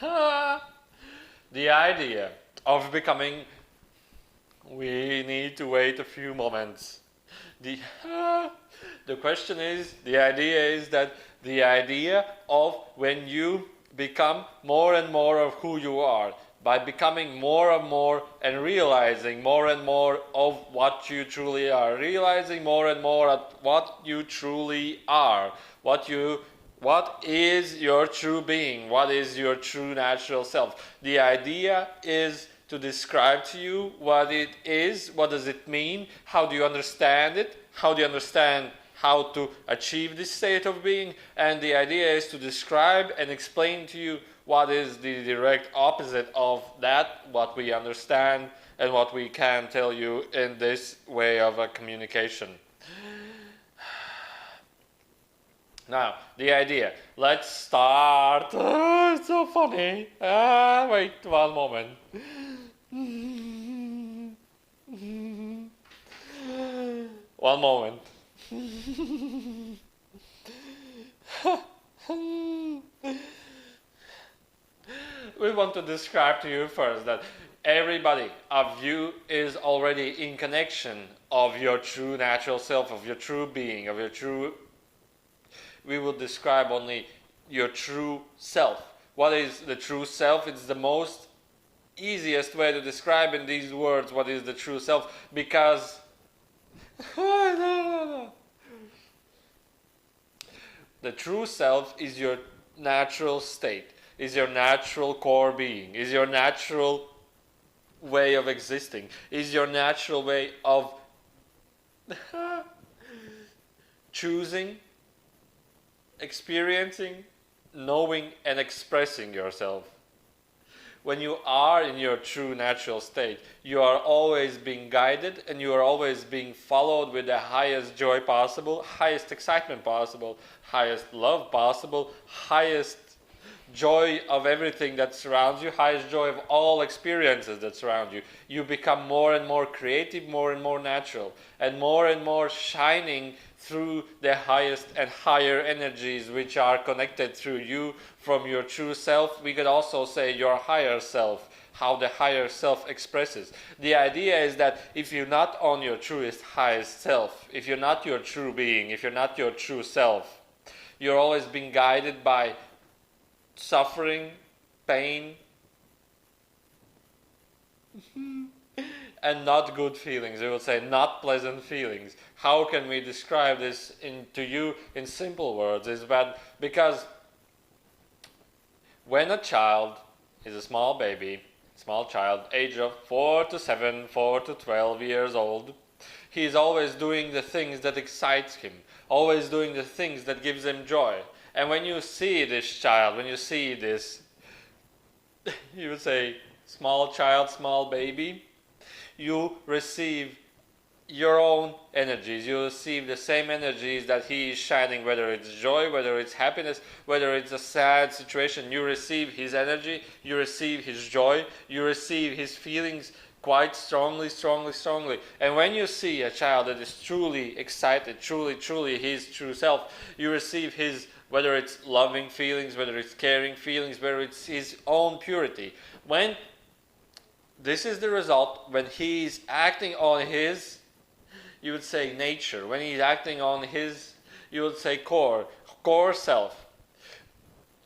The idea of becoming, we need to wait a few moments. The, the question is, the idea is that the idea of when you become more and more of who you are, by becoming more and more and realizing more and more of what you truly are, realizing more and more at what you truly are, what is your true being, what is your true natural self. The idea is to describe to you what it is, what does it mean, how do you understand it, how do you understand how to achieve this state of being, and the idea is to describe and explain to you what is the direct opposite of that, what we understand and what we can tell you in this way of a communication. Now, the idea. Let's start. Oh, it's so funny. Wait one moment. One moment. We want to describe to you first that everybody of you is already in connection of your true natural self, of your true being, of your true. We will describe only your true self. What is the true self? It's the most easiest way to describe in these words what is the true self, because the true self is your natural state, is your natural core being, is your natural way of existing, is your natural way of choosing, experiencing, knowing, and expressing yourself. When you are in your true natural state, you are always being guided and you are always being followed with the highest joy possible, highest excitement possible, highest love possible, highest joy of everything that surrounds you, highest joy of all experiences that surround you. You become more and more creative, more and more natural, and more shining through the highest and higher energies which are connected through you from your true self. We could also say your higher self, how the higher self expresses. The idea is that if you're not on your truest, highest self, if you're not your true being, if you're not your true self, you're always being guided by suffering, pain, and not good feelings. We would say not pleasant feelings. How can we describe this to you in simple words? Is bad because when a child is a small baby, small child, age of 4 to 7, 4 to 12 years old, he is always doing the things that excites him, always doing the things that gives him joy. And when you see this child, when you see this, you would say, small child, small baby, you receive your own energies. You receive the same energies that he is shining, whether it's joy, whether it's happiness, whether it's a sad situation. You receive his energy, you receive his joy, you receive his feelings quite strongly. And when you see a child that is truly excited, truly his true self, you receive his, whether it's loving feelings, whether it's caring feelings, whether it's his own purity. When this is the result, when he's acting on his, you would say nature, when he's acting on his, you would say core self.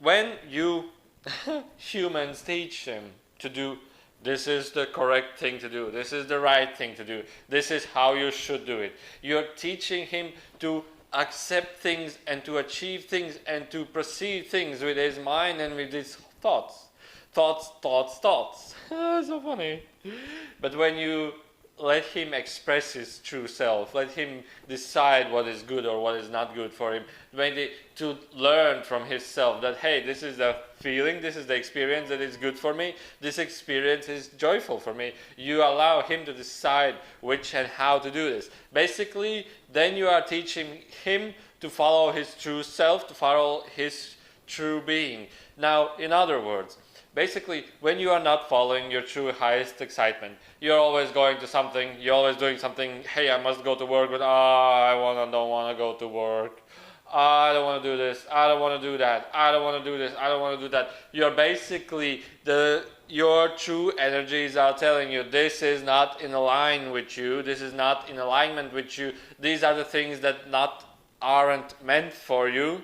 When you humans teach him to do, this is the correct thing to do, this is the right thing to do, this is how you should do it, you're teaching him to accept things and to achieve things and to perceive things with his mind and with his thoughts. So funny. But when you let him express his true self, let him decide what is good or what is not good for him, to learn from himself that, hey, this is the feeling, this is the experience that is good for me, this experience is joyful for me. You allow him to decide which and how to do this. Basically, then you are teaching him to follow his true self, to follow his true being. Now, in other words, basically, when you are not following your true highest excitement, you're always going to something, you're always doing something, hey, I must go to work, but don't want to go to work. I don't want to do this, I don't want to do that, I don't want to do this, I don't want to do that. You're basically, your true energies are telling you this is not in line with you, this is not in alignment with you, these are the things that aren't meant for you.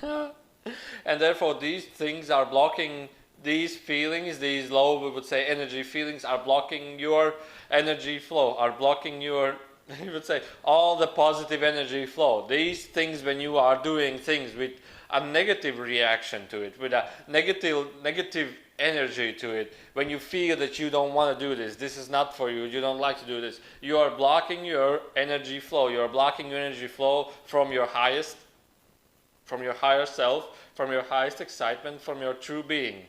And therefore these things are blocking these feelings, these low, we would say, energy feelings are blocking your energy flow, are blocking your, you would say, all the positive energy flow. These things, when you are doing things with a negative reaction to it, with a negative energy to it, when you feel that you don't want to do this, this is not for you, you don't like to do this, you are blocking your energy flow. You are blocking your energy flow from your highest, from your higher self, from your highest excitement, from your true being.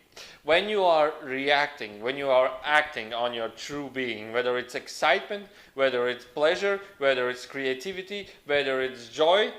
When you are reacting, when you are acting on your true being, whether it's excitement, whether it's pleasure, whether it's creativity, whether it's joy,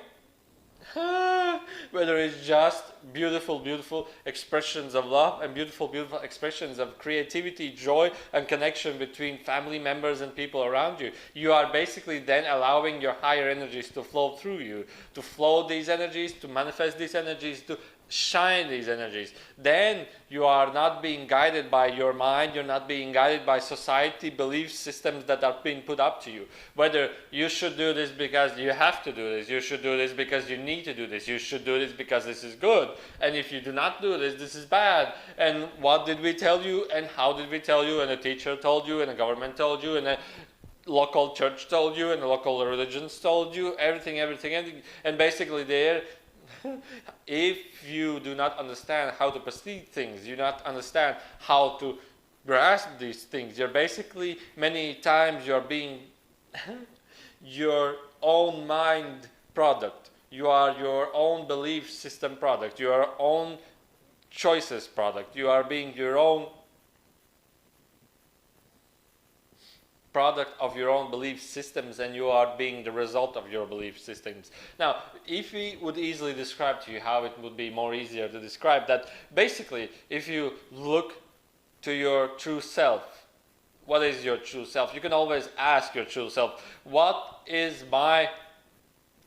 whether it's just beautiful expressions of love and beautiful expressions of creativity, joy, and connection between family members and people around you, you are basically then allowing your higher energies to flow through you, to flow these energies, to manifest these energies, to shine these energies. Then you are not being guided by your mind, you're not being guided by society, belief systems that are being put up to you. Whether you should do this because you have to do this, you should do this because you need to do this, you should do this because this is good, and if you do not do this, this is bad. And what did we tell you, and how did we tell you, and a teacher told you, and a government told you, and a local church told you, and the local religions told you, everything, and basically there, if you do not understand how to perceive things, you do not understand how to grasp these things, you're basically, many times you're being your own mind product. You are your own belief system product, your own choices product. You are being your own product of your own belief systems, and you are being the result of your belief systems. Now, if we would easily describe to you how it would be more easier to describe that, basically, if you look to your true self, what is your true self? You can always ask your true self, what is my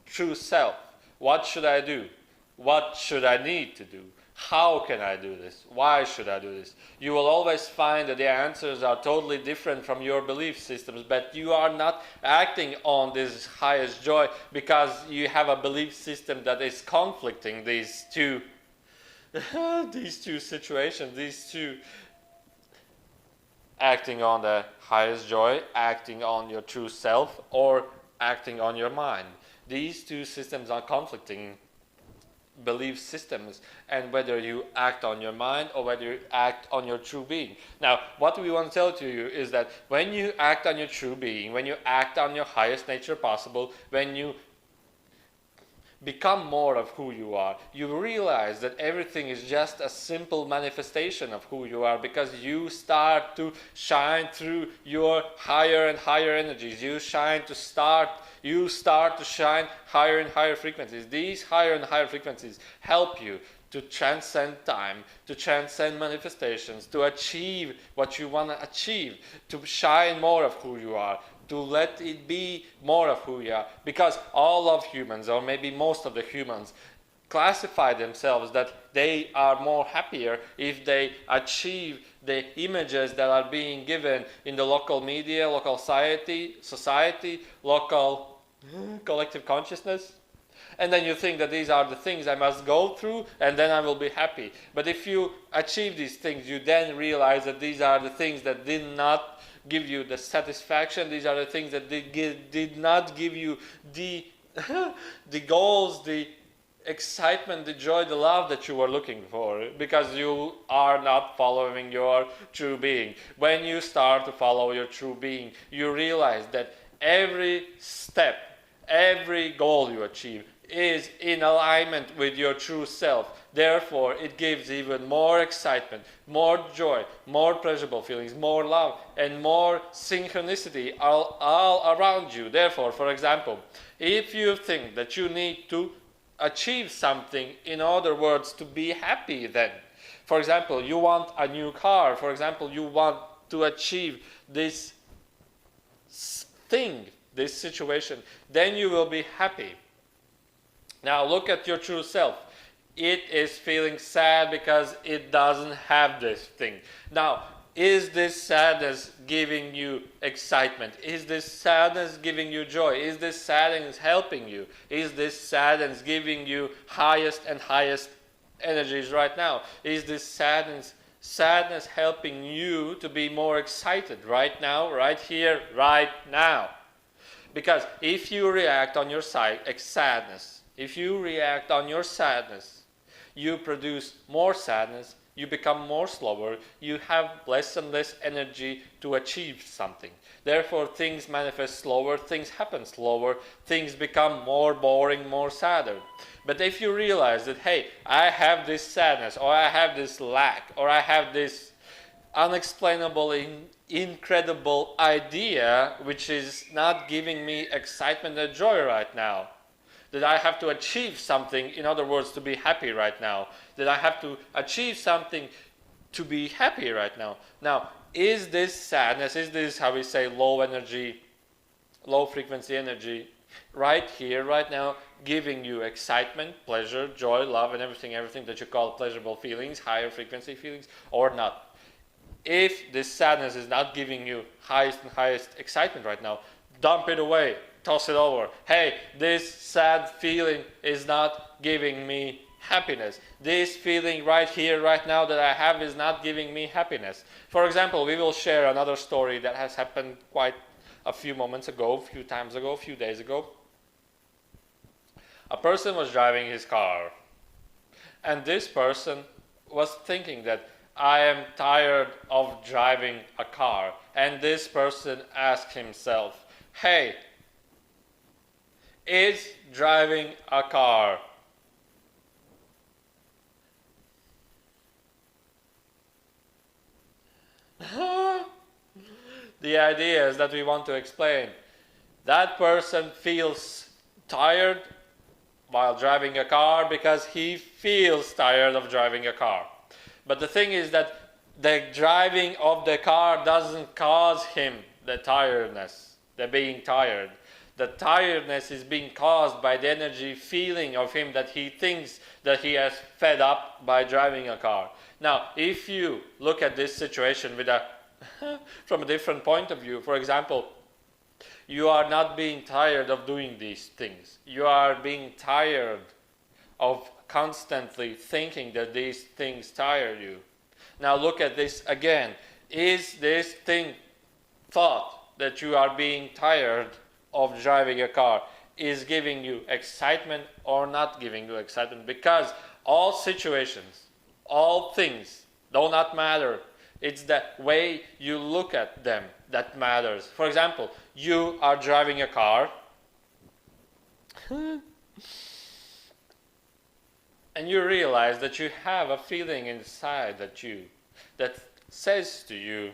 true self? What should I do? What should I need to do? How can I do this? Why should I do this? You will always find that the answers are totally different from your belief systems, but you are not acting on this highest joy because you have a belief system that is conflicting these two these two situations, these two, acting on the highest joy, acting on your true self, or acting on your mind. These two systems are conflicting belief systems, and whether you act on your mind or whether you act on your true being. Now, what we want to tell to you is that when you act on your true being, when you act on your highest nature possible, when you become more of who you are, you realize that everything is just a simple manifestation of who you are, because you start to shine through your higher and higher energies. You start to shine higher and higher frequencies. These higher and higher frequencies help you to transcend time, to transcend manifestations, to achieve what you want to achieve, to shine more of who you are, to let it be more of who you are. Because all of humans, or maybe most of the humans, classify themselves that they are more happier if they achieve the images that are being given in the local media, local society, local collective consciousness. And then you think that these are the things I must go through, and then I will be happy. But if you achieve these things, you then realize that these are the things that did not give you the satisfaction. These are the things that did not give you the the goals, the excitement, the joy, the love that you were looking for, because you are not following your true being. When you start to follow your true being, you realize that every step, every goal you achieve is in alignment with your true self. Therefore, it gives even more excitement, more joy, more pleasurable feelings, more love, and more synchronicity all around you. Therefore, for example, if you think that you need to achieve something, in other words, to be happy, then, for example, you want a new car, for example, you want to achieve this thing, this situation, then you will be happy. Now look at your true self. It is feeling sad because it doesn't have this thing. Now, is this sadness giving you excitement? Is this sadness giving you joy? Is this sadness helping you? Is this sadness giving you highest and highest energies right now? Is this sadness helping you to be more excited right now, right here, right now? Because if you react on your sadness, if you react on your sadness, you produce more sadness, you become more slower, you have less and less energy to achieve something. Therefore, things manifest slower, things happen slower, things become more boring, more sadder. But if you realize that, hey, I have this sadness, or I have this lack, or I have this unexplainable, incredible idea which is not giving me excitement and joy right now, that I have to achieve something, in other words, to be happy right now, that I have to achieve something to be happy right now. Now, is this sadness, is this, how we say, low energy, low frequency energy, right here, right now, giving you excitement, pleasure, joy, love, and everything that you call pleasurable feelings, higher frequency feelings, or not? If this sadness is not giving you highest and highest excitement right now, dump it away. Toss it over. Hey, this sad feeling is not giving me happiness. This feeling right here, right now that I have is not giving me happiness. For example, we will share another story that has happened quite a few moments ago, a few times ago, a few days ago. A person was driving his car, and this person was thinking that I am tired of driving a car. And this person asked himself, hey, is driving a car the idea is that we want to explain. That person feels tired while driving a car because he feels tired of driving a car. But the thing is that the driving of the car doesn't cause him the tiredness, the being tired. The tiredness is being caused by the energy feeling of him that he thinks that he has fed up by driving a car. Now, if you look at this situation with from a different point of view, for example, you are not being tired of doing these things. You are being tired of constantly thinking that these things tire you. Now look at this again. Is this thought that you are being tired of driving a car is giving you excitement or not giving you excitement? Because all situations, all things do not matter. It's the way you look at them that matters. For example, you are driving a car and you realize that you have a feeling inside that says to you,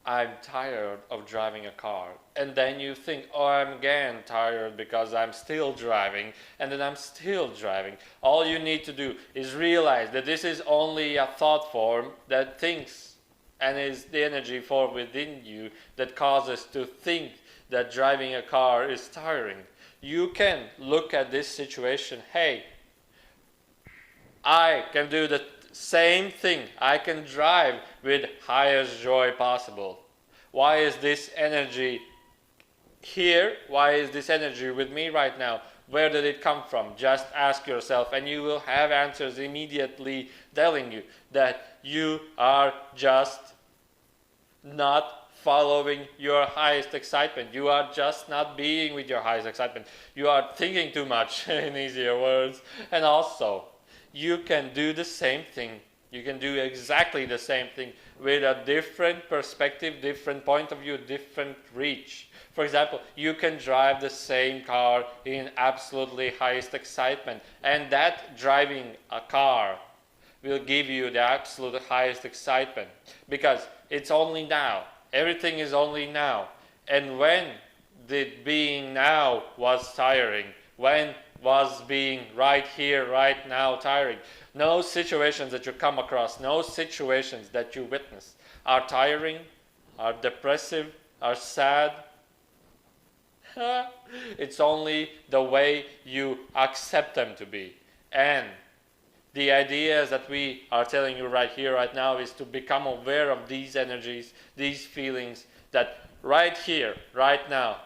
I'm tired of driving a car. And then you think, oh, I'm again tired because I'm still driving, and then I'm still driving. All you need to do is realize that this is only a thought form that thinks, and is the energy form within you that causes to think that driving a car is tiring. You can look at this situation, hey, I can do the same thing. I can drive with highest joy possible. Why is this energy here? Why is this energy with me right now? Where did it come from? Just ask yourself, and you will have answers immediately telling you that you are just not following your highest excitement. You are just not being with your highest excitement. You are thinking too much, in easier words. And also, you can do the same thing. You can do exactly the same thing with a different perspective, different point of view, different reach. For example, you can drive the same car in absolutely highest excitement, and that driving a car will give you the absolute highest excitement because it's only now. Everything is only now. And when did being now was tiring? When was being right here, right now tiring? No situations that you come across, no situations that you witness are tiring, are depressive, are sad. It's only the way you accept them to be. And the ideas that we are telling you right here, right now, is to become aware of these energies, these feelings, that right here, right now,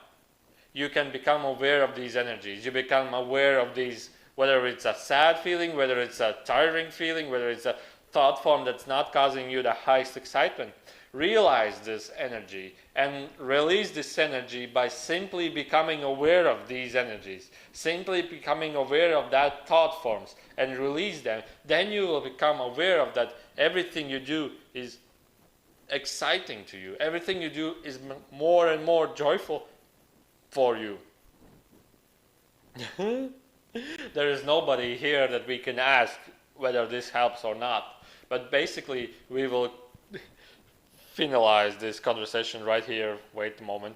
you can become aware of these energies. You become aware of these, whether it's a sad feeling, whether it's a tiring feeling, whether it's a thought form that's not causing you the highest excitement. Realize this energy and release this energy by simply becoming aware of these energies, simply becoming aware of that thought forms and release them. Then you will become aware of that everything you do is exciting to you. Everything you do is more and more joyful for you. There is nobody here that we can ask whether this helps or not. But basically, we will finalize this conversation right here. Wait a moment.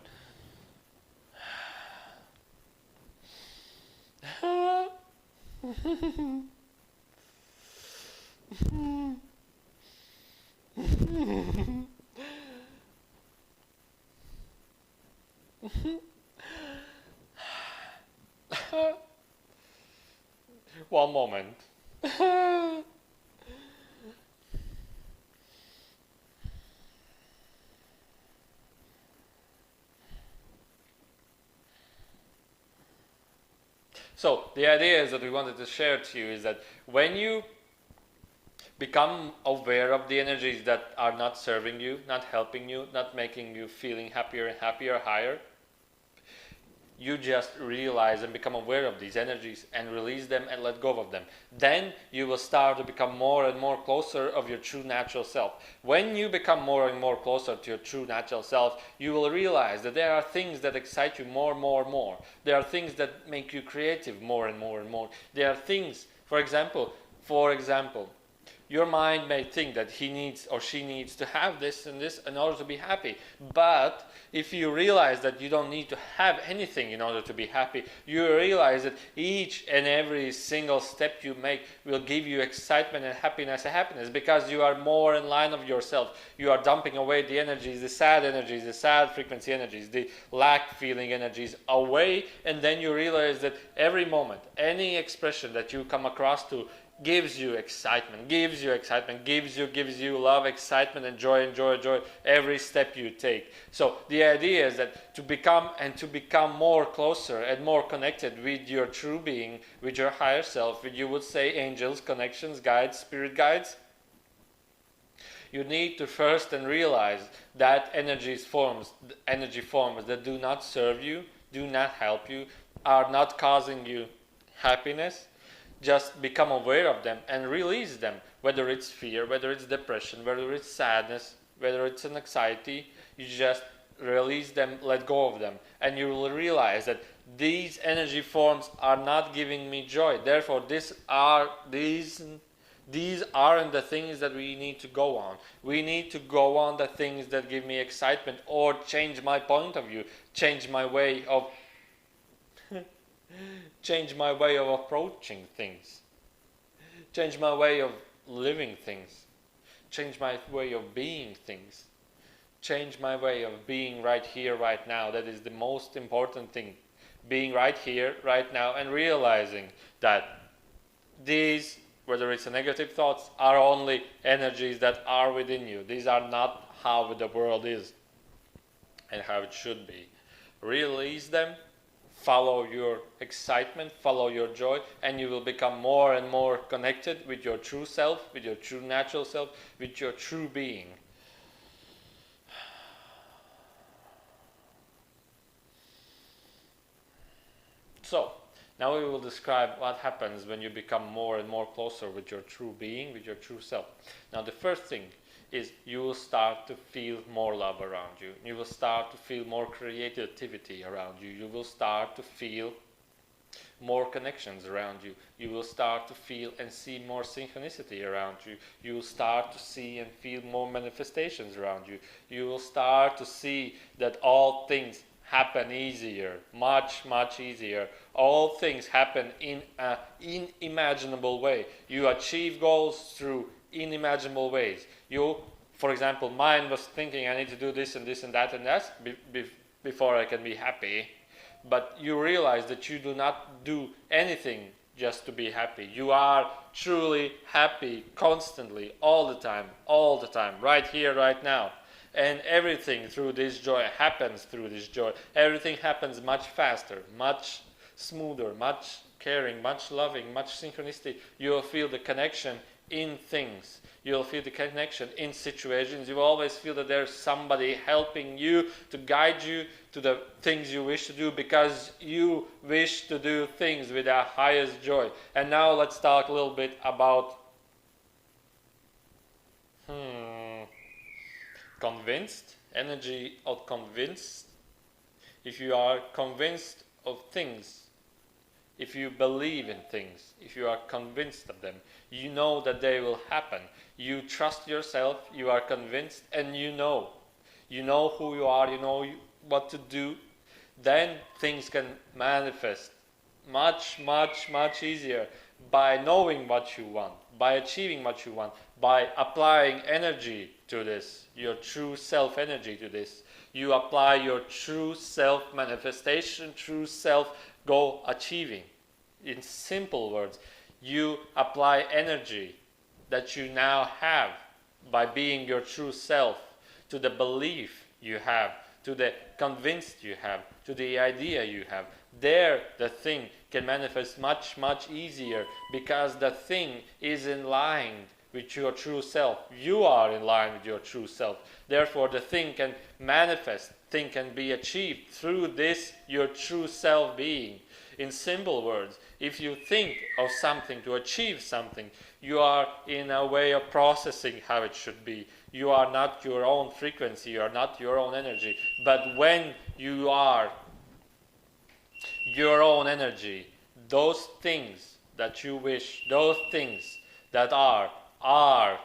One moment. So the idea is that we wanted to share to you is that when you become aware of the energies that are not serving you, not helping you, not making you feeling happier and happier, higher, you just realize and become aware of these energies and release them and let go of them. Then you will start to become more and more closer of your true natural self. When you become more and more closer to your true natural self, you will realize that there are things that excite you more and more and more. There are things that make you creative more and more and more. There are things, for example, your mind may think that he needs or she needs to have this and this in order to be happy. But if you realize that you don't need to have anything in order to be happy, you realize that each and every single step you make will give you excitement and happiness because you are more in line of yourself. You are dumping away the energies, the sad frequency energies, the lack feeling energies away, and then you realize that every moment, any expression that you come across to gives you excitement, gives you love, excitement, and joy every step you take. So the idea is that to become more closer and more connected with your true being, with your higher self, with, you would say, angels, connections, guides, spirit guides, you need to first and realize that energy forms that do not serve you, do not help you, are not causing you happiness. Just become aware of them and release them, whether it's fear, whether it's depression, whether it's sadness, whether it's an anxiety. You just release them, let go of them, and you will realize that these energy forms are not giving me joy. Therefore, these aren't the things that we need to go on. We need to go on the things that give me excitement or change my point of view, change my way of approaching things, change my way of living things, change my way of being things, change my way of being right here, right now. That is the most important thing. Being right here, right now, and realizing that these, whether it's a negative thoughts, are only energies that are within you. These are not how the world is and how it should be. Release them. Follow your excitement, follow your joy, and you will become more and more connected with your true self, with your true natural self, with your true being. So, now we will describe what happens when you become more and more closer with your true being, with your true self. Now, the first thing is you will start to feel more love around you. You will start to feel more creativity around you. You will start to feel more connections around you. You will start to feel and see more synchronicity around you. You will start to see and feel more manifestations around you. You will start to see that all things happen easier, much easier. All things happen in an unimaginable way. You achieve goals through unimaginable ways. For example, mine was thinking I need to do this and this and that and that before I can be happy. but you realize that you do not do anything just to be happy. You are truly happy constantly, all the time, right here, right now. And everything through this joy happens through this joy. Everything happens much faster, much smoother, much caring, much loving, much synchronicity. You'll feel the connection in things. You'll feel the connection in situations. You always feel that there's somebody helping you to guide you to the things you wish to do, because you wish to do things with the highest joy. And now let's talk a little bit about convinced, energy of convinced. If you are convinced of things, if you believe in things, if you are convinced of them, you know that they will happen. You trust yourself, you are convinced, and you know who you are, you know what to do, then things can manifest much, much, much easier by knowing what you want, by achieving what you want, by applying energy to this, your true self energy to this. You apply your true self manifestation, true self goal achieving. In simple words, you apply energy that you now have by being your true self to the belief you have, to the convinced you have, to the idea you have. There the thing can manifest much, much easier, because the thing is in line with your true self. You are in line with your true self. Therefore the thing can manifest, thing can be achieved through this your true self being. In simple words, if you think of something to achieve something, you are in a way of processing how it should be. You are not your own frequency, you are not your own energy. But when you are your own energy, those things that you wish, those things that are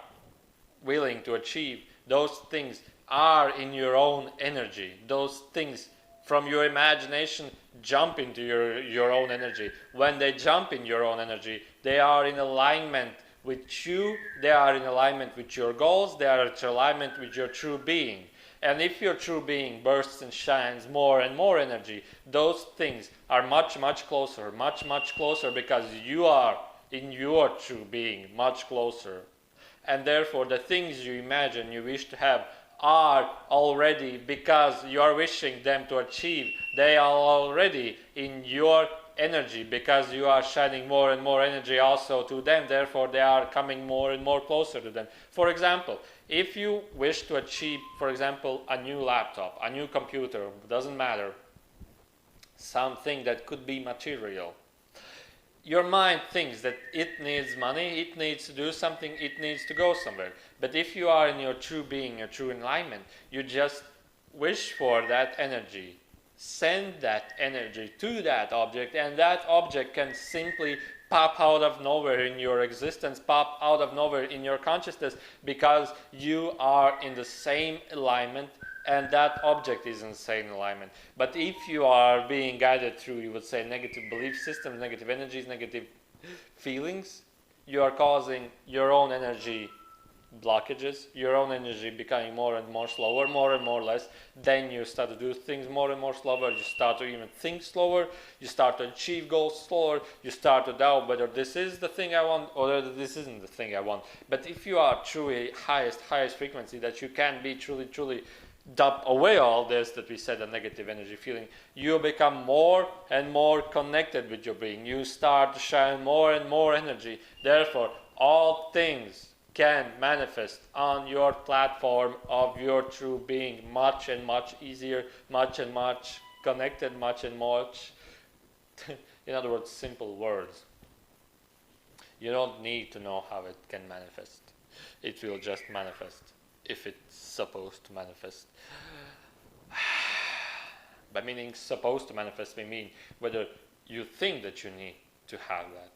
willing to achieve, those things are in your own energy. Those things from your imagination jump into your own energy. When they jump in your own energy, they are in alignment with you, they are in alignment with your goals, they are in alignment with your true being. And if your true being bursts and shines more and more energy, those things are much, much closer, because you are in your true being much closer. And therefore the things you imagine you wish to have are already, because you are wishing them to achieve, they are already in your energy, because you are shining more and more energy also to them. Therefore they are coming more and more closer to them. For example, if you wish to achieve, for example, a new laptop, a new computer, doesn't matter, something that could be material, your mind thinks that it needs money, it needs to do something, it needs to go somewhere. But if you are in your true being, your true alignment, you just wish for that energy. Send that energy to that object, and that object can simply pop out of nowhere in your existence, pop out of nowhere in your consciousness, because you are in the same alignment, and that object is in the same alignment. But if you are being guided through, you would say, negative belief systems, negative energies, negative feelings, you are causing your own energy blockages, your own energy becoming more and more slower, more and more less. Then you start to do things more and more slower. You start to even think slower. You start to achieve goals slower. You start to doubt whether this is the thing I want or whether this isn't the thing I want. But if you are truly highest frequency, that you can be truly dump away all this that we said, a negative energy feeling, you become more and more connected with your being. You start to shine more and more energy. Therefore, all things can manifest on your platform of your true being much and much easier, much and much connected, much and much, in other words, simple words. You don't need to know how it can manifest. It will just manifest if it's supposed to manifest. By meaning supposed to manifest, we mean whether you think that you need to have that,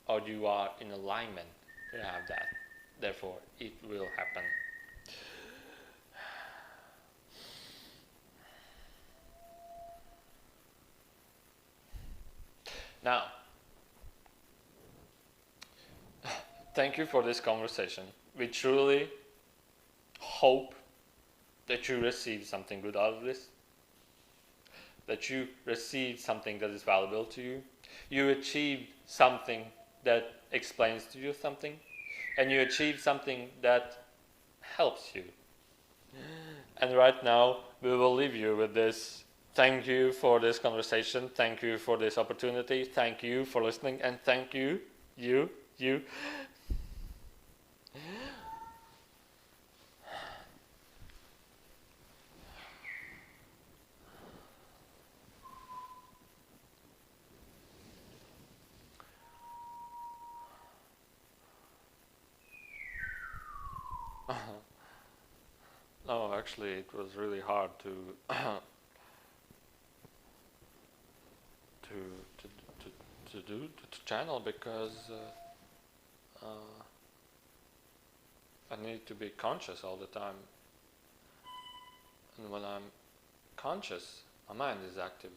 or you are in alignment to have that. Therefore, it will happen. Now, thank you for this conversation. We truly hope that you receive something good out of this. that you received something that is valuable to you, you achieved something that explains to you something, and you achieved something that helps you. And right now, we will leave you with this. Thank you for this conversation. Thank you for this opportunity. Thank you for listening. And thank you, you. No, actually, it was really hard to to to to channel, because I need to be conscious all the time, and when I'm conscious, my mind is active,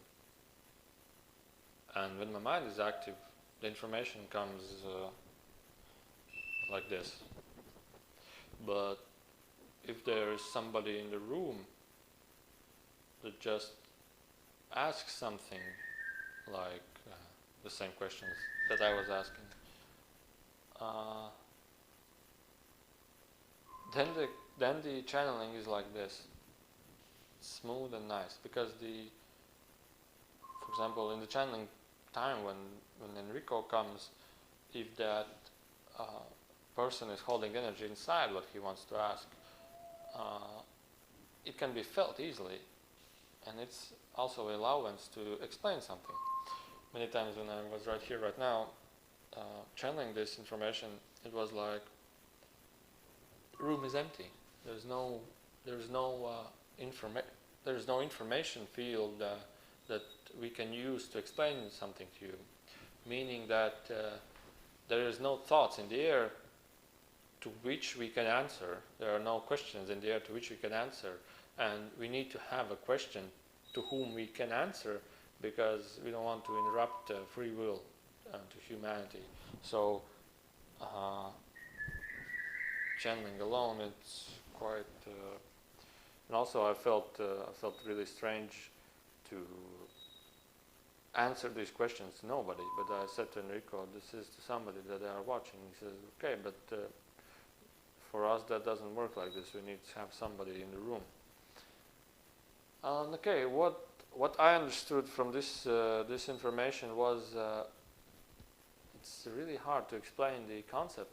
and when my mind is active, the information comes like this. But if there is somebody in the room that just asks something like the same questions that I was asking, then the channeling is like this, smooth and nice. Because for example, in the channeling time, when Enrico comes, if that person is holding energy inside what he wants to ask, it can be felt easily, and it's also allowance to explain something. Many times when I was right here, right now, channeling this information, it was like, room is empty. There's no information field that we can use to explain something to you. Meaning that there is no thoughts in the air to which we can answer. There are no questions in the air to which we can answer, and we need to have a question to whom we can answer, because we don't want to interrupt free will to humanity. So channeling alone, it's quite. And also, I felt really strange to answer these questions to nobody. But I said to Enrico, "This is to somebody that they are watching." He says, "Okay, but for us that doesn't work like this. We need to have somebody in the room." Okay, what I understood from this information was, it's really hard to explain the concept,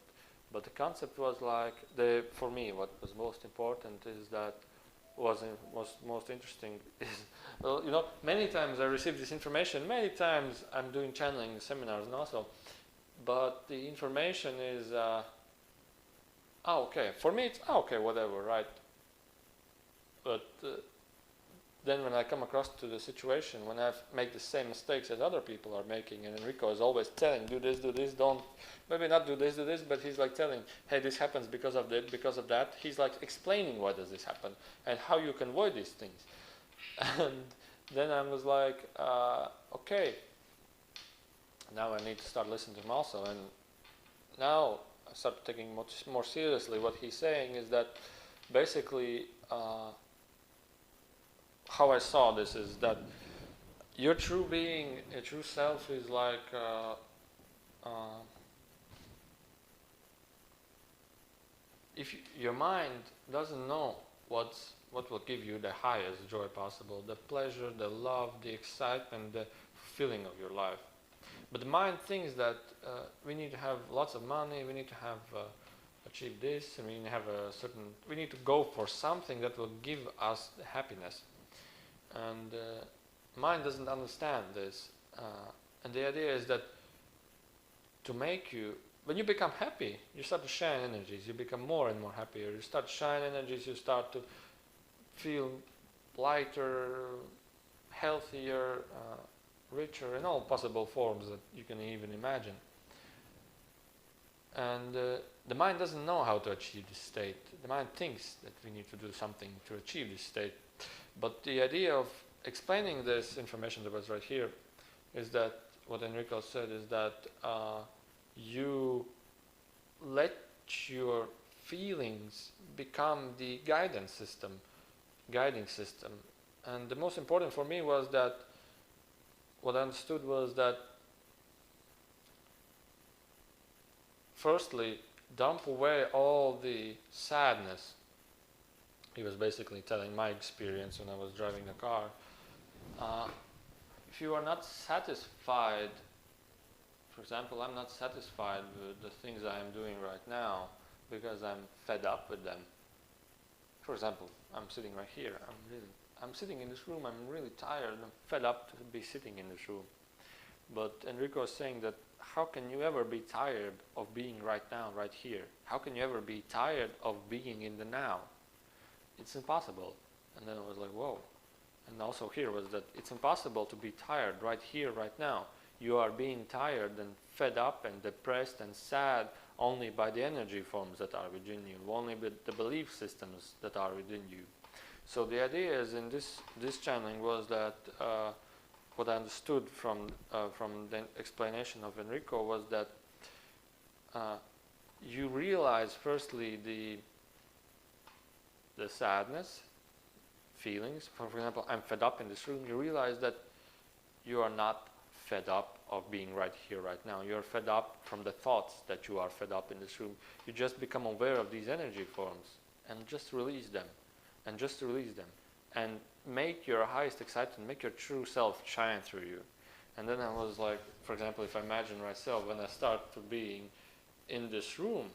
but the concept was like, for me, what was most important is that was most interesting is, well, many times I received this information, many times I'm doing channeling seminars and also, but the information is, okay, for me it's okay, whatever, right? But then when I come across to the situation, when I make the same mistakes as other people are making, and Enrico is always telling, do this, don't, maybe not do this, but he's like telling, hey, this happens because of that, because of that. He's like explaining why does this happen and how you can avoid these things. And then I was like, okay, now I need to start listening to him also. And now I start taking much more seriously what he's saying is that basically, how I saw this is that your true being, a true self, is like if your mind doesn't know what will give you the highest joy possible, the pleasure, the love, the excitement, the feeling of your life. But the mind thinks that we need to have lots of money, we need to have achieve this, and we need to have we need to go for something that will give us happiness. And mind doesn't understand this. And the idea is that to make you, when you become happy, you start to shine energies, you become more and more happier, you start to shine energies, you start to feel lighter, healthier, richer, in all possible forms that you can even imagine. And the mind doesn't know how to achieve this state. The mind thinks that we need to do something to achieve this state. But the idea of explaining this information that was right here is that what Enrico said is that you let your feelings become the guiding system. And the most important for me was that what I understood was that firstly, dump away all the sadness. He was basically telling my experience when I was driving the car. If you are not satisfied, for example, I'm not satisfied with the things I am doing right now because I'm fed up with them. For example, I'm sitting right here. I'm sitting in this room. I'm really tired. I'm fed up to be sitting in this room. But Enrico is saying that how can you ever be tired of being right now, right here? How can you ever be tired of being in the now? It's impossible. And then I was like, whoa. And also here was that it's impossible to be tired right here, right now. You are being tired and fed up and depressed and sad only by the energy forms that are within you, only with the belief systems that are within you. So the idea is in this channeling was that what I understood from the explanation of Enrico was that you realize firstly the sadness, feelings. For example, I'm fed up in this room. You realize that you are not fed up of being right here, right now. You're fed up from the thoughts that you are fed up in this room. You just become aware of these energy forms and just release them. And just release them. And make your highest excitement, make your true self shine through you. And then I was like, for example, if I imagine myself when I start to being in this room,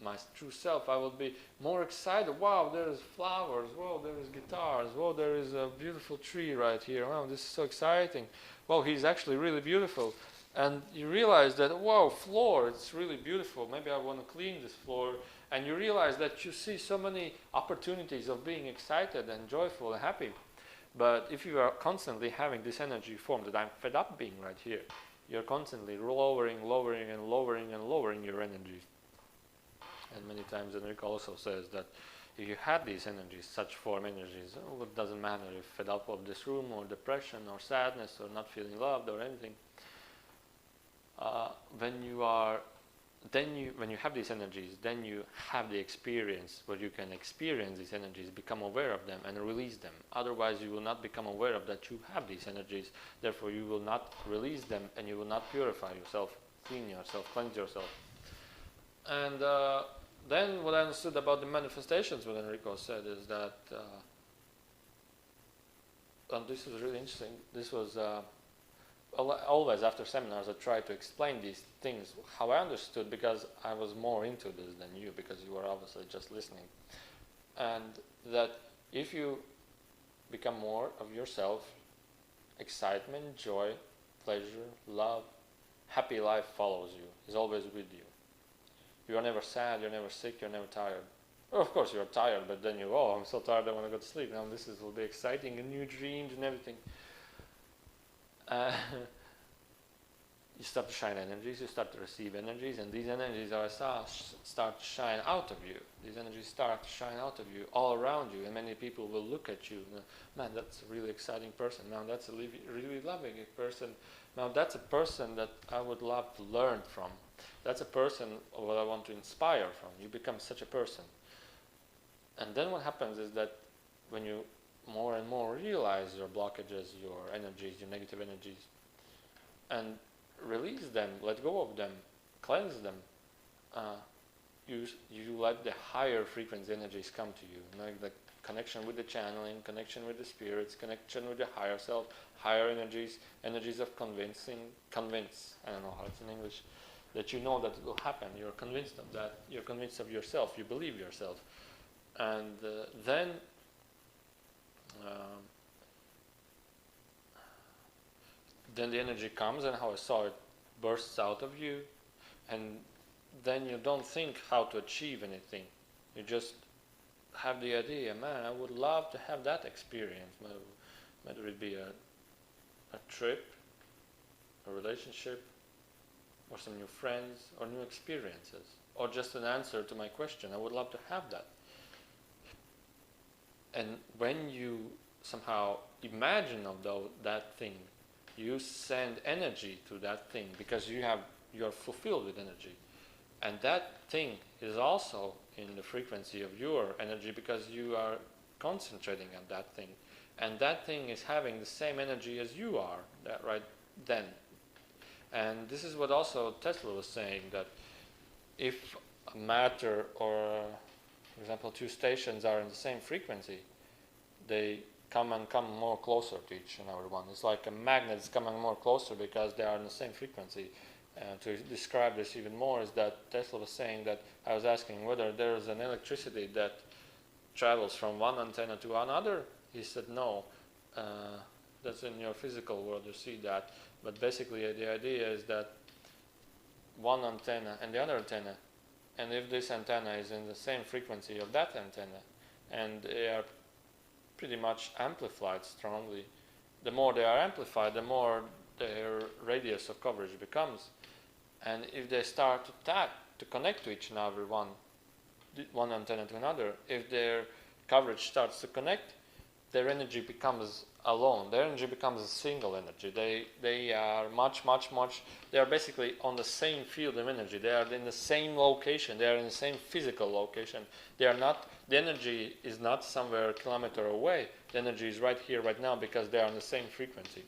my true self, I will be more excited. Wow, there is flowers. Wow, there is guitars. Wow, there is a beautiful tree right here. Wow, this is so exciting. Wow, he's actually really beautiful. And you realize that, wow, floor, it's really beautiful. Maybe I want to clean this floor. And you realize that you see so many opportunities of being excited and joyful and happy. But if you are constantly having this energy form that I'm fed up being right here, you're constantly lowering your energy. And many times Enrico also says that if you had these energies, such form energies, it doesn't matter if fed up of this room or depression or sadness or not feeling loved or anything. When you have these energies, then you have the experience where you can experience these energies, become aware of them and release them. Otherwise you will not become aware of that you have these energies, therefore you will not release them and you will not purify yourself, clean yourself, cleanse yourself. And then what I understood about the manifestations, what Enrico said, is that, and this was really interesting, this was always after seminars I try to explain these things, how I understood, because I was more into this than you, because you were obviously just listening. And that if you become more of yourself, excitement, joy, pleasure, love, happy life follows you, is always with you. You are never sad, you're never sick, you're never tired. Well, of course you're tired, but then I'm so tired I want to go to sleep. Now will be exciting and new dreams and everything. You start to shine energies, you start to receive energies, and these energies start to shine out of you. These energies start to shine out of you, all around you, and many people will look at you. Man, that's a really exciting person. Now that's a really loving person. Now that's a person that I would love to learn from. That's a person what I want to inspire from. You become such a person. And then what happens is that when you more and more realize your blockages, your energies, your negative energies, and release them, let go of them, cleanse them, you let the higher frequency energies come to you. Like the connection with the channeling, connection with the spirits, connection with the higher self, higher energies of convince, I don't know how it's in English, that you know that it will happen. You're convinced of that. You're convinced of yourself. You believe yourself. And then the energy comes, and how I saw it bursts out of you, and then you don't think how to achieve anything. You just have the idea, man, I would love to have that experience, whether it be a trip, a relationship, or some new friends, or new experiences, or just an answer to my question. I would love to have that. And when you somehow imagine of that thing, you send energy to that thing, because you're fulfilled with energy. And that thing is also in the frequency of your energy, because you are concentrating on that thing. And that thing is having the same energy as you are, then. And this is what also Tesla was saying, that if matter or, for example, two stations are in the same frequency, they come more closer to each and every one. It's like a magnet is coming more closer because they are in the same frequency. To describe this even more is that Tesla was saying that, I was asking whether there is an electricity that travels from one antenna to another. He said no. That's in your physical world, you see that. But basically the idea is that one antenna and the other antenna, and if this antenna is in the same frequency of that antenna, and they are pretty much amplified strongly, the more they are amplified, the more their radius of coverage becomes. And if they start to connect to each and every one antenna to another, if their coverage starts to connect, their energy becomes alone. Their energy becomes a single energy. They are they are basically on the same field of energy. They are in the same location. They are in the same physical location. They are not, the energy is not somewhere a kilometer away. The energy is right here, right now, because they are on the same frequency.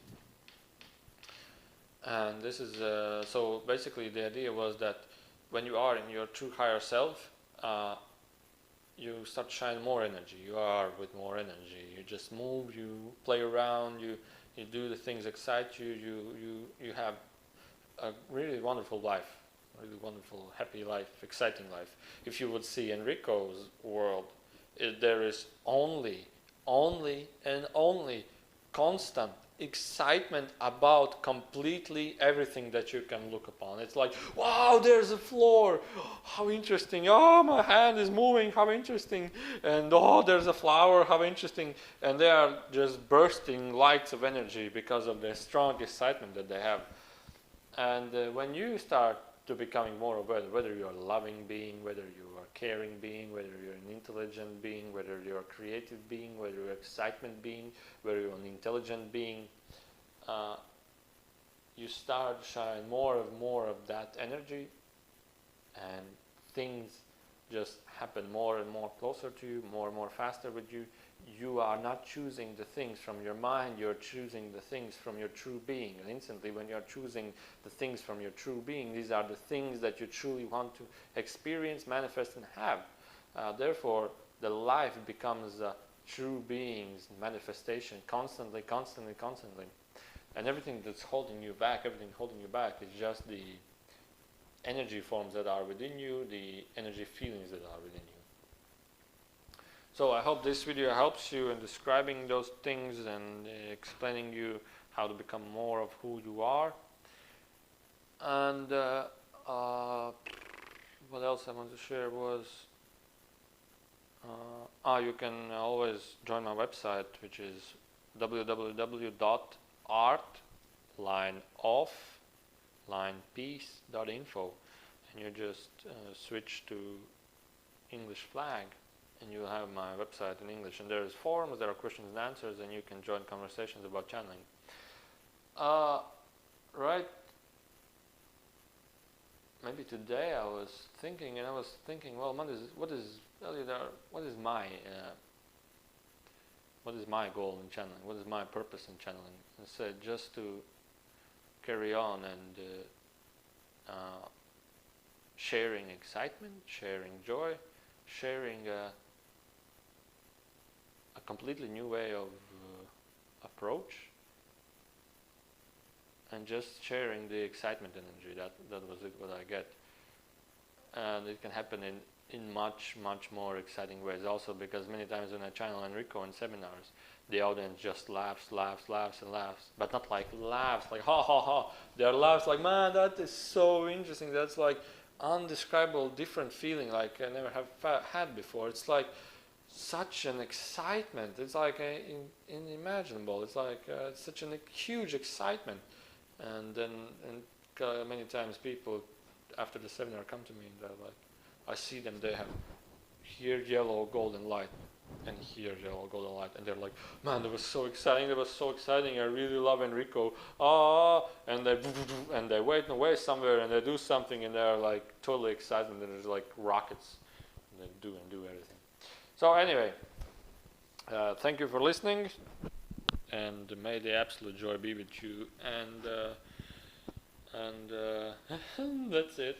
And this is, so basically the idea was that when you are in your true higher self, you start to shine more energy. You are with more energy. You just move, you play around, you do the things that excite you, you have a really wonderful life, really wonderful, happy life, exciting life. If you would see Enrico's world, there is only and only constant excitement about completely everything that you can look upon. It's like, wow, there's a floor, how interesting, oh, my hand is moving, how interesting, and oh, there's a flower, how interesting, and they are just bursting lights of energy because of the strong excitement that they have. And when you start to becoming more aware, whether you're a loving being, whether you are a caring being, whether you're an intelligent being, whether you're a creative being, whether you're an excitement being, whether you're an intelligent being, you start to shine more and more of that energy, and things just happen more and more closer to you, more and more faster with you. You are not choosing the things from your mind, you're choosing the things from your true being. And instantly when you're choosing the things from your true being, these are the things that you truly want to experience, manifest, and have. Therefore, the life becomes a true being's manifestation constantly. And everything that's holding you back, is just the energy forms that are within you, the energy feelings that are within you. So I hope this video helps you in describing those things and explaining you how to become more of who you are. And what else I want to share was, you can always join my website, which is www.art-peace.info, and you just switch to English flag, and you'll have my website in English. And there's forums, there are questions and answers, and you can join conversations about channeling. Right. Maybe today I was thinking, well, what is my goal in channeling? What is my purpose in channeling? I said just to carry on and sharing excitement, sharing joy, sharing a completely new way of approach, and just sharing the excitement energy. That was what I get. And it can happen in much more exciting ways also, because many times when I channel Enrico in seminars, the audience just laughs, but not like laughs like ha ha ha. Their laughs like, man, that is so interesting. That's like undescribable different feeling like I never have had before. It's like such an excitement. It's like unimaginable. It's like it's such a huge excitement. And then many times people after the seminar come to me and they're like, I see them, they have here yellow golden light and here yellow golden light, and they're like, man, that was so exciting, I really love Enrico, and they wait away somewhere and they do something and they're like totally excited, and there's like rockets, and they do everything. So anyway, thank you for listening. and may the absolute joy be with you. And that's it.